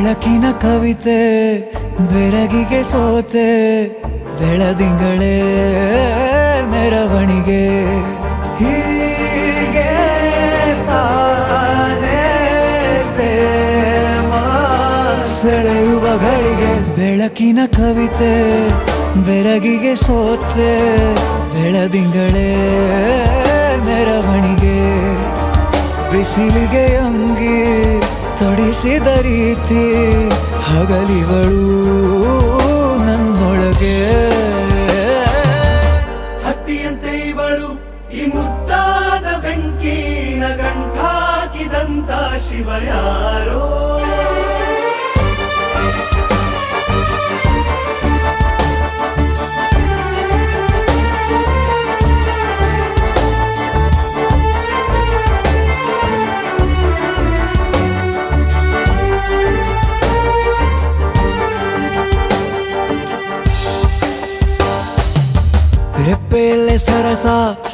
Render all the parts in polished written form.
ಬೆಳಕಿನ ಕವಿತೆ ಬೆರಗಿಗೆ ಸೋತೆ ಬೆಳದಿಂಗಳೇ ಮೆರವಣಿಗೆ ಹೀಗೆ ತಾನೇ ಪ್ರೇಮ ಸೆಳೆಯುವ ಗಳಿಗೆ ಬೆಳಕಿನ ಕವಿತೆ ಬೆರಗಿಗೆ ಸೋತೆ ಬೆಳದಿಂಗಳೇ ಮೆರವಣಿಗೆ ಬಿಸಿಲಿಗೆ ಅಂಗಿ ತೊಡಿಸಿದ ರೀತಿ ಹಗಲಿಗಳು ನನ್ನೊಳಗೆ ಹತ್ತಿಯಂತೆ ಇವಳು ಈ ಮುದ್ದಾದ ಬೆಂಕಿನ ಗಂಟಾಕಿದಂತ ಶಿವ ಯಾರೋ ರೆಪ್ಪೆಯಲ್ಲೇ ಸರಸ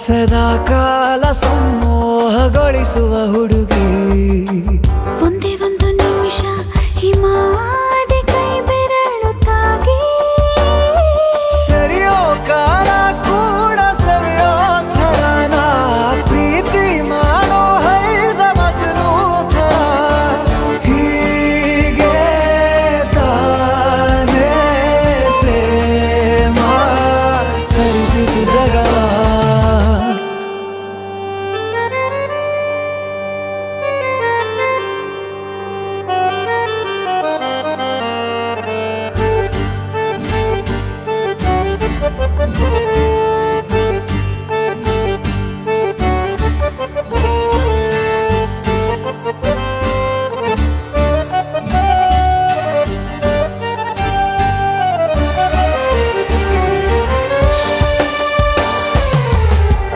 ಸದಾ ಕಾಲ ಸಂಮೋಹಗೊಳಿಸುವ ಹುಡುಗಿ ಒಂದೇ ಒಂದು ನಿಮಿಷ ಹಿಮಾದಿ ಕೈ ಬೆರಳು ತಾಗಿ ಸರಿಯೋ ಕಾಲ ಕೂಡ ಸವಿಯೋ ಥರನ ಪ್ರೀತಿ ಮಾಡೋ ಹೈದ ಮಜನು ಥರ ಹೀಗೆ ತಾನೇ ಪ್ರೇಮ ಸರಿಸಿತು ಜಗವ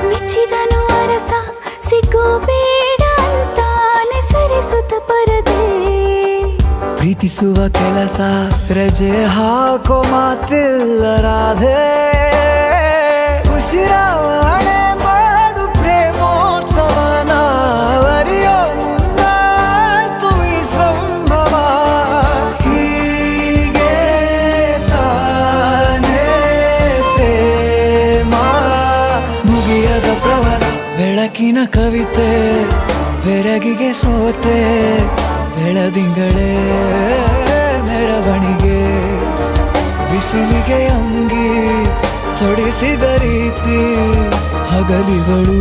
ಮೆಚ್ಚಿದನು ಅರಸ ಸಿಗೋ ಬೇಡ ಅಂತಾನೆ ಸರಿಸುತ್ತ ಪರದೆ ಪ್ರೀತಿಸುವ ಕೆಲಸ ರಜೆ ಹಾಕೋ ಮಾತಿಲ್ಲ ರಾಧೆ ಉಸಿರಾವಣೆ ಮಾಡು ಪ್ರೇಮೋತ್ಸವನ ಅರಿಯೋ ಮುಂದಾಯ್ತು ಈ ಸಂಭವ ಹೀಗೆ ತಾನೇ ಪ್ರೇಮ ಮುಗಿಯದ ಪ್ರವರ ಬೆಳಕಿನ ಕವಿತೆ ಬೆರಗಿಗೆ ಸೋತೆ ಬೆಳದಿಂಗಳೇ ಮೆರವಣಿಗೆ ಬಿಸಿಲಿಗೆ ಅಂಗಿ ತೊಡಿಸಿದ ರೀತಿ ಹಗಲಿಗಳು